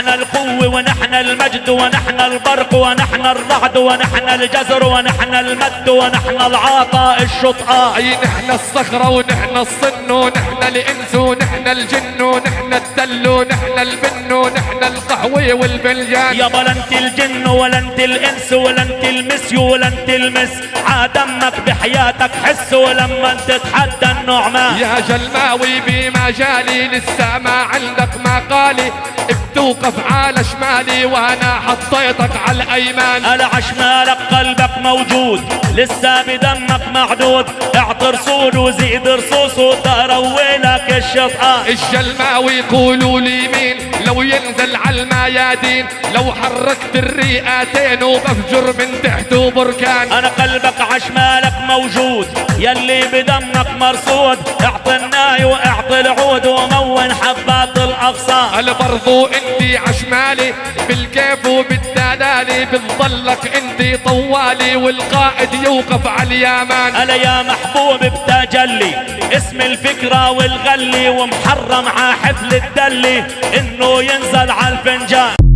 ونحن القوة ونحن المجد ونحن البرق ونحن الرعد ونحن الجزر ونحن المد ونحن العطاء الشطآ. اي نحن الصخرة ونحن الصن ونحن الانس ونحن الجن ونحن الدل ونحن البن ونحن القهوة والبلجان. يابا لا انت الجن ولا انت الانس ولا انت المسي ولا انت المس، عادمك بحياتك حس ولما تتحدى النعمان. يا جلماوي بمجالي لسه ما عندك مقالي، بتوقف على شمالي وانا حطيتك على الايمان. على شمالك قلبك موجود لسه بدمك معدود، اعطي رسول وزيد رصوص وترويلك الشطآن. الجلماوي قولوا لي مين لو ينزل على الميادين، لو حركت الرئتين وبفجر من تحته بركان. انا قلبك عشمالك موجود يلي بدمك مرصود، اعطي الناي واعطي العود ومون حبات الاغصان. هل برضو انتي عشمالي بالكيف وبالدلالي، بتضلك انتي طوالي والقائد يوقف على اليمان. الا يا محبوب بتجلي اسم الفكرة والغلي، ومحرم ع حفل الدلي انه ينزل على الفنجان.